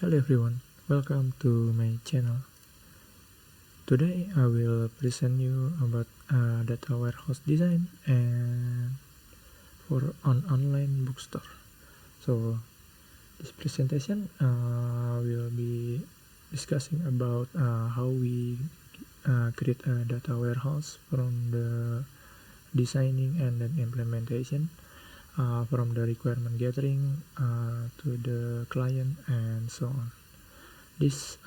Hello everyone, welcome to my channel. Today I will present you about data warehouse design and for an online bookstore. So this presentation will be discussing about how we create a data warehouse from the designing and then implementation, from the requirement gathering to the client and so on. This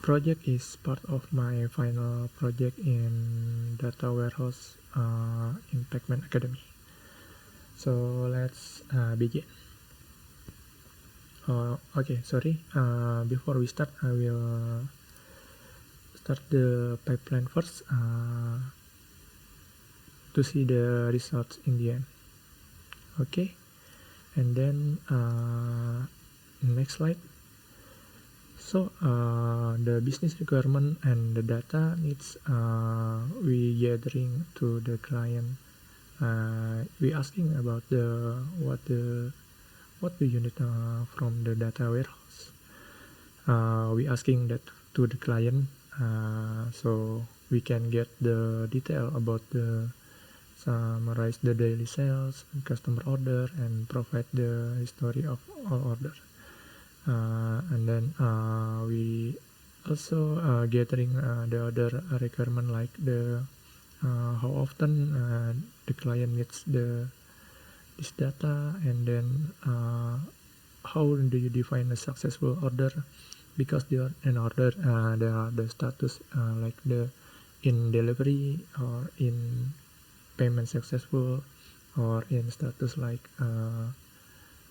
project is part of my final project in data warehouse in Pacman Academy. So let's begin. Okay, sorry. Before we start, I will start the pipeline first to see the results in the end. Okay, and then next slide. So the business requirement and the data needs we gathering to the client. We asking about what do you need from the data warehouse. We asking that to the client so we can get the detail about the summarize the daily sales, customer order, and provide the history of all order. And then we also gathering the other requirement like the how often the client needs this data, and then how do you define a successful order, because an order there are the status like the in delivery or in payment successful or in status like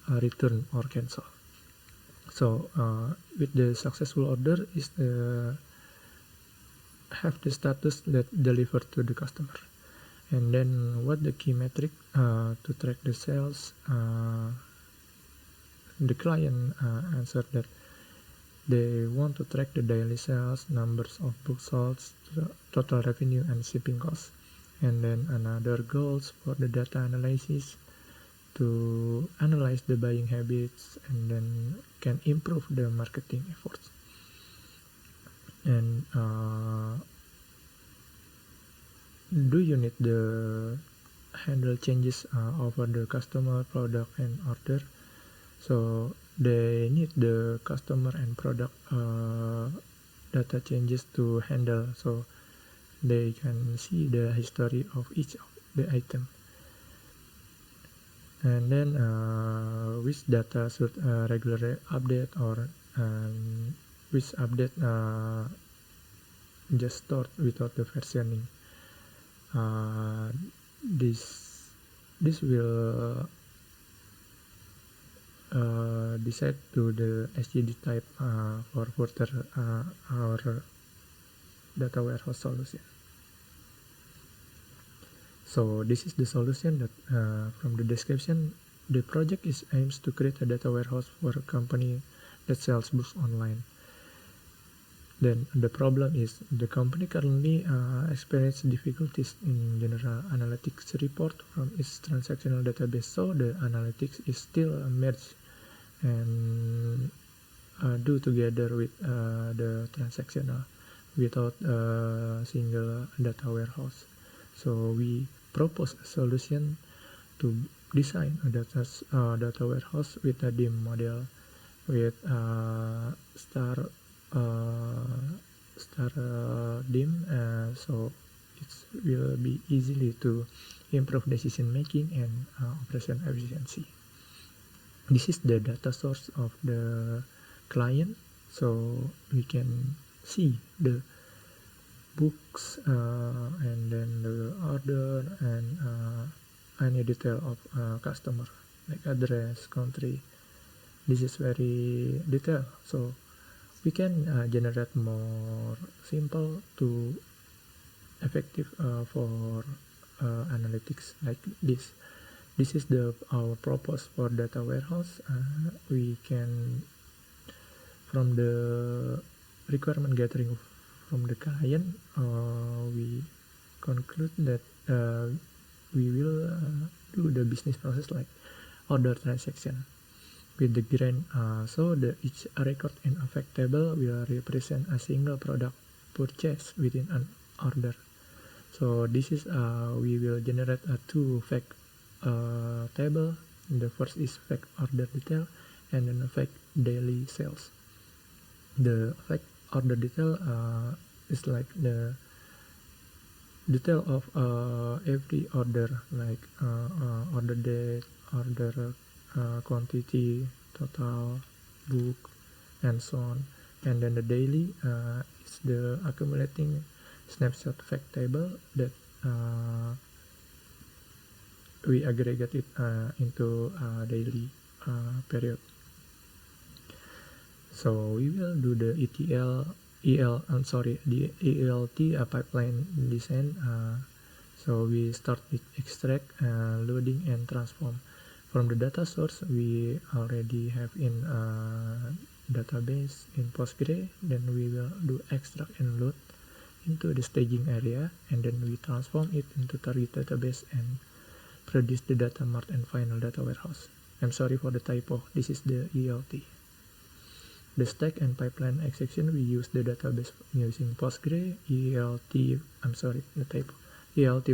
return or cancel. So with the successful order is have the status that delivered to the customer, and then what the key metric to track the sales. The client answered that they want to track the daily sales, numbers of books sold, total revenue, and shipping costs. And then another goals for the data analysis to analyze the buying habits and then can improve the marketing efforts. And do you need the handle changes over the customer, product, and order? So they need the customer and product data changes to handle, so they can see the history of each of the item. And then which data should regularly update, or which update just stored without the versioning. This will decide to the SGD type for further our data warehouse solution. So this is the solution that from the description, the project aims to create a data warehouse for a company that sells books online. Then the problem is the company currently experiences difficulties in general analytics report from its transactional database, so the analytics is still merged and do together with the transactional without a single data warehouse. So we propose a solution to design a data warehouse with a DIM model with star DIM, so it will be easily to improve decision making and operation efficiency. This is the data source of the client, so we can see the books and then the order and any detail of customer like address, country. This is very detailed, so we can generate more simple to effective for analytics like this. This is our purpose for data warehouse. We can, from the requirement gathering from the client, we conclude that we will do the business process like order transaction. with the grain. So each record in a fact table will represent a single product purchase within an order. So this is we will generate a two fact table. The first is fact order detail, and then a fact daily sales. The fact order detail is like the detail of every order, like order date, order quantity, total, book, and so on. And then the daily is the accumulating snapshot fact table that we aggregate it into a daily period. So we will do the the ELT pipeline design. So we start with extract, loading, and transform. From the data source we already have in database in Postgre, then we will do extract and load into the staging area, and then we transform it into target database and produce the data mart and final data warehouse. I'm sorry for the typo, this is the ELT. The stack and pipeline execution, we use the database using Postgre, ELT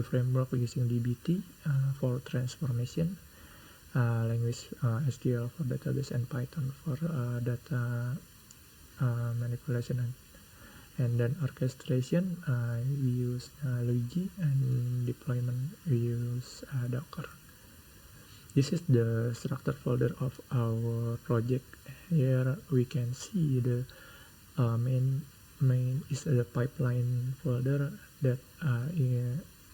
framework using DBT for transformation, language SQL for database, and Python for data manipulation. And then orchestration, we use Luigi, and deployment we use Docker. This is the structure folder of our project. Here we can see the main is the pipeline folder that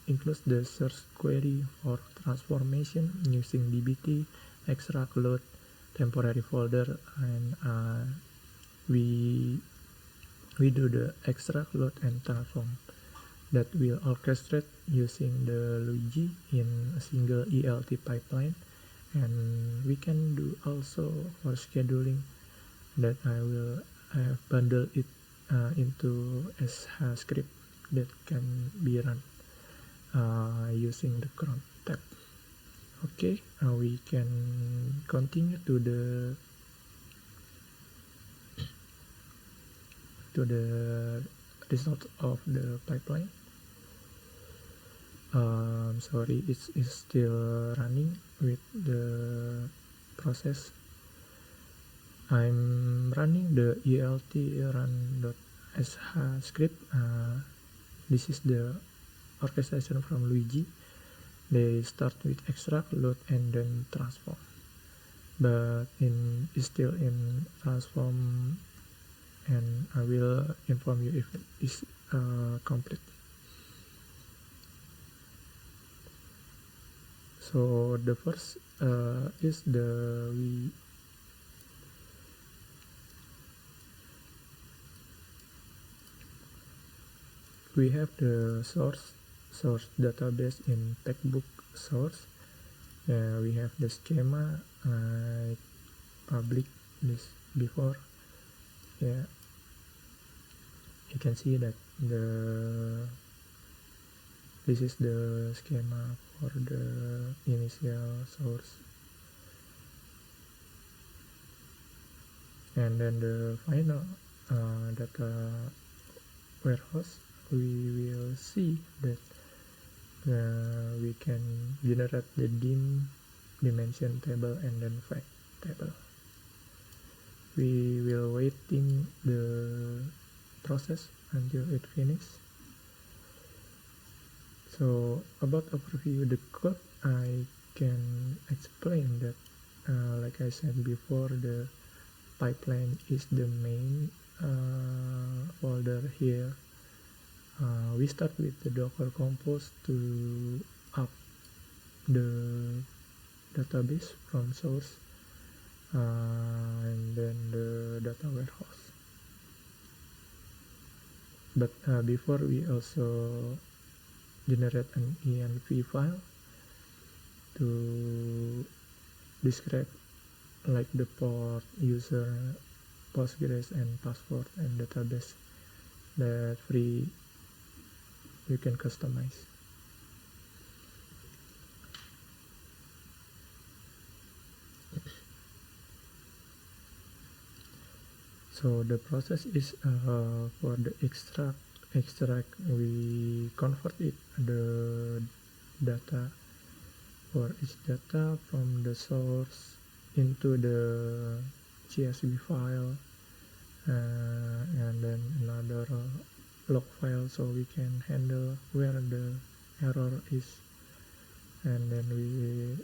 includes the source query for transformation using DBT, extract, load, temporary folder, and we do the extract, load, and transform that will orchestrate using the Luigi in a single ELT pipeline. And we can do also for scheduling that I have bundled it into SH script that can be run using the cron tab. Okay, we can continue to the result of the pipeline. Sorry, it's still running with the process. I'm running the ELT run.sh script. This is the orchestration from Luigi. They start with extract, load, and then transform. But it's still in transform, and I will inform you if it is complete. So the first is we have the source database in textbook source. We have the schema. I published this before. Yeah, you can see that this is the schema for the initial source, and then the final data warehouse. We will see that we can generate the dimension table and then fact table. We will waiting the process until it finishes. So about overview the code, I can explain that like I said before, the pipeline is the main folder here. We start with the Docker Compose to up the database from source, and then the data warehouse. But before, we also generate an env file to describe like the port, user, Postgres, and password, and database that you can customize. So the process is for the extract we convert it the data for each data from the source into the CSV file, and then another log file so we can handle where the error is, and then we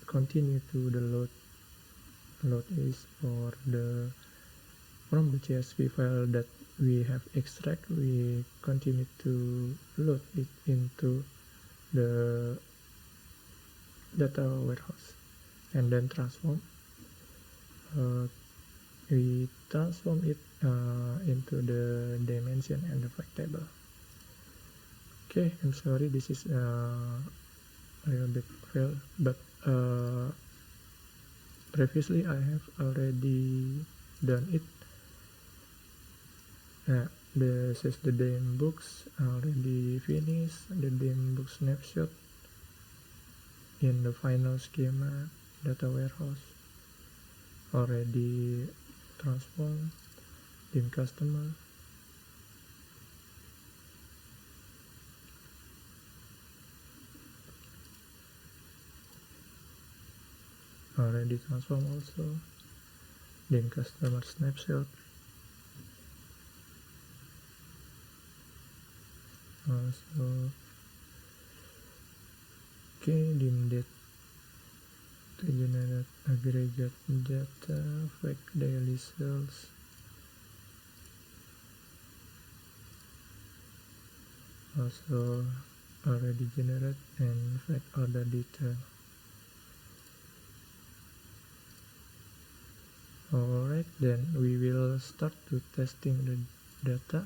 continue to the load is for the from the CSV file that we have extract, we continue to load it into the data warehouse and then transform. We transform it into the dimension and the fact table. Okay, I'm sorry this is a little bit fail, but previously I have already done it. This is the DEM books already finished, the DEM book snapshot in the final schema data warehouse already transformed DEM customer. Already transformed also DEM customer snapshot. Also okay, DEM date to generate aggregate data, fact daily sales. Also already generate and fact order detail. Alright, then we will start to testing the data.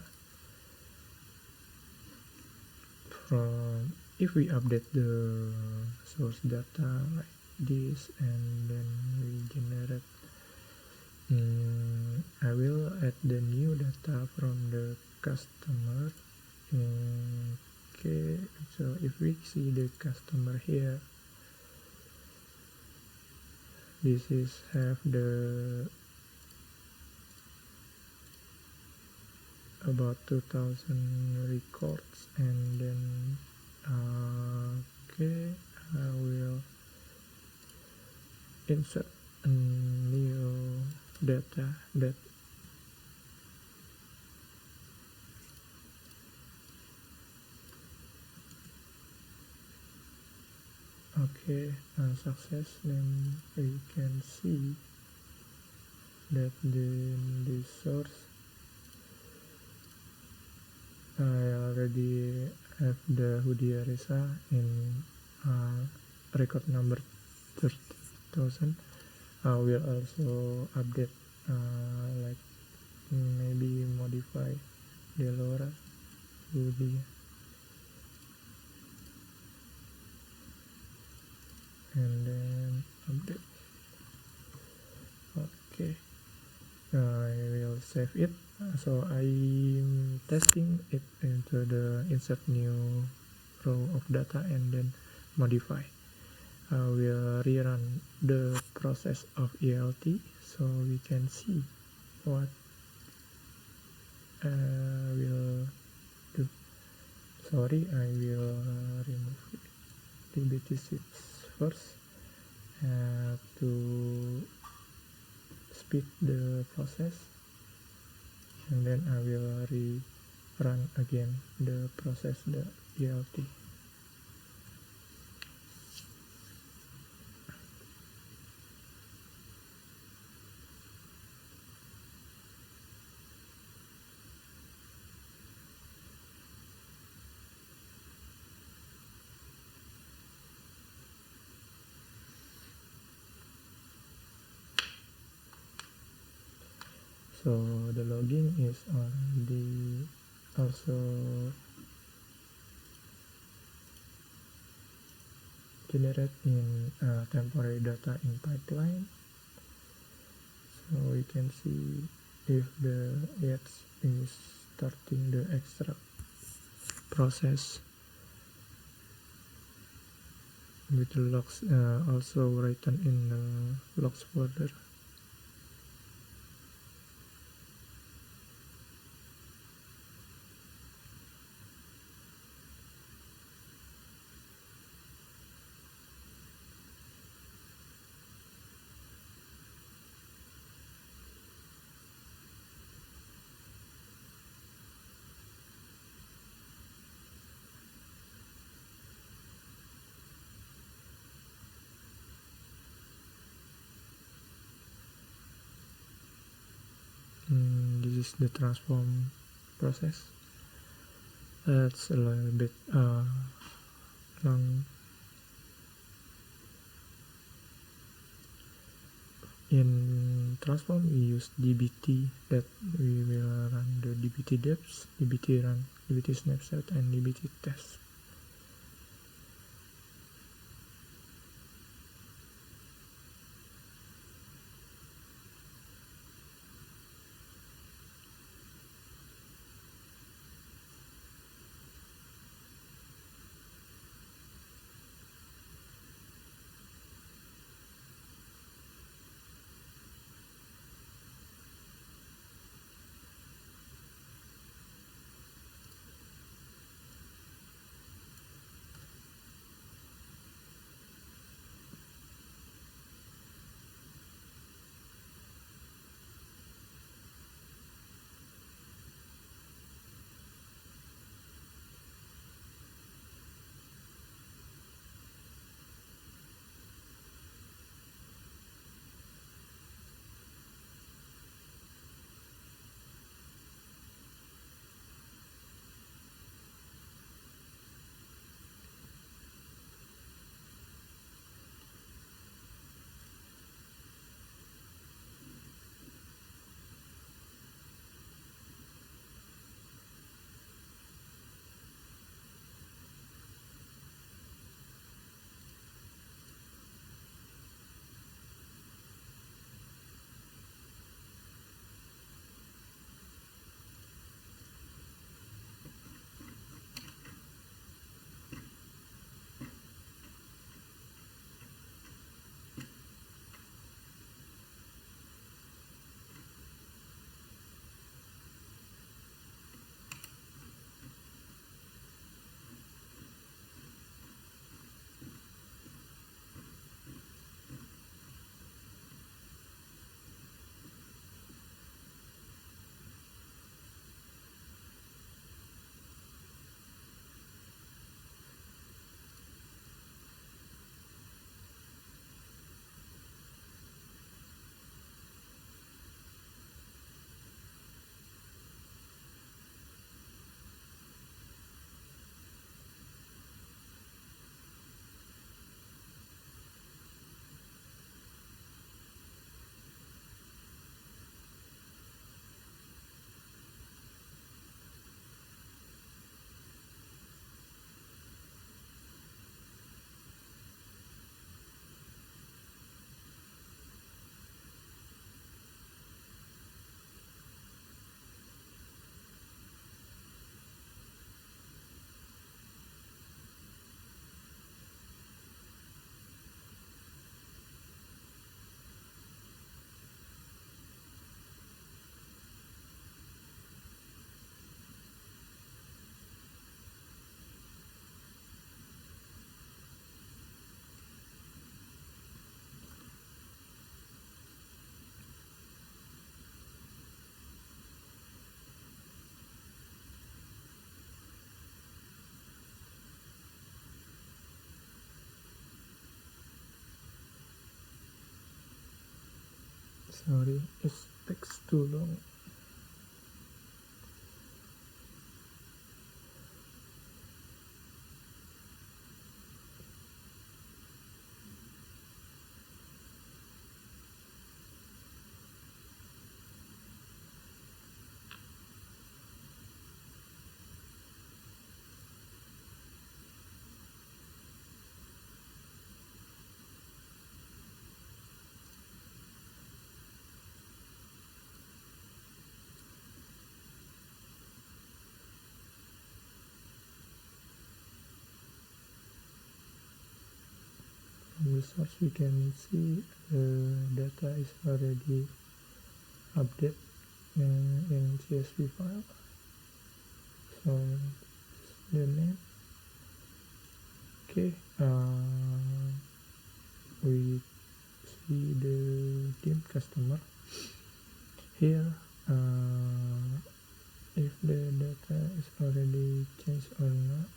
From if we update the source data like this and then we generate, I will add the new data from the customer. Okay, so if we see the customer here, this is have the about 2000 records, and then okay, I will insert a new data that okay, success. Then we can see that the source I already have the Hudi Arisa in record number 30,000. I will also update like maybe modify Delora Hudi and then update. Okay, I will save it. So I'm testing it into the insert new row of data and then modify. I will rerun the process of ELT so we can see what I will do. Sorry, I will remove DBT6 first to speed the process, and then I will rerun again the process, the ELT. So the logging is already also generate in temporary data in pipeline, so we can see if the Yates is starting the extract process with the logs also written in the logs folder. is the transform process. That's a little bit long. In transform we use dbt, that we will run the dbt deps, dbt run, dbt snapshot, and dbt test. Sorry, it takes too long. From the source we can see the data is already updated in CSV file. So the name. Okay, we see the team customer here. If the data is already changed or not.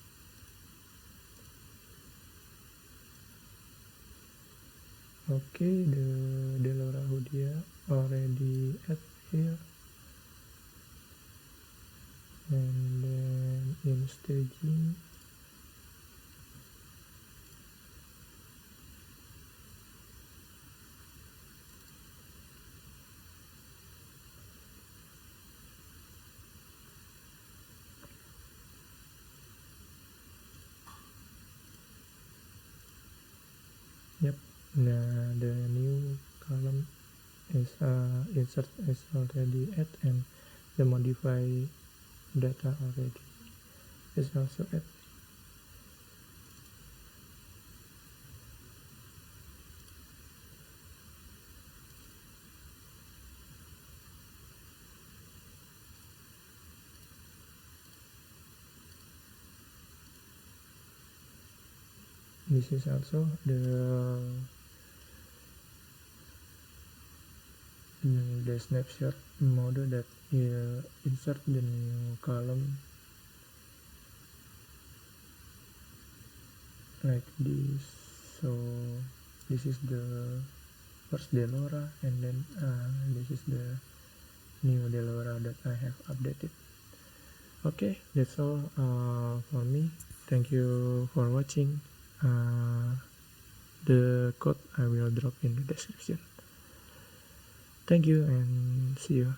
Okay, the Delora Hudia already add here. staging. Yep, nah, the new column is insert is already add, and the modify data already is also add. This is also the snapshot mode that insert the new column like this. So this is the first Delora, and then this is the new Delora that I have updated. Okay, that's all for me. Thank you for watching. The code I will drop in the description. Thank you and see you.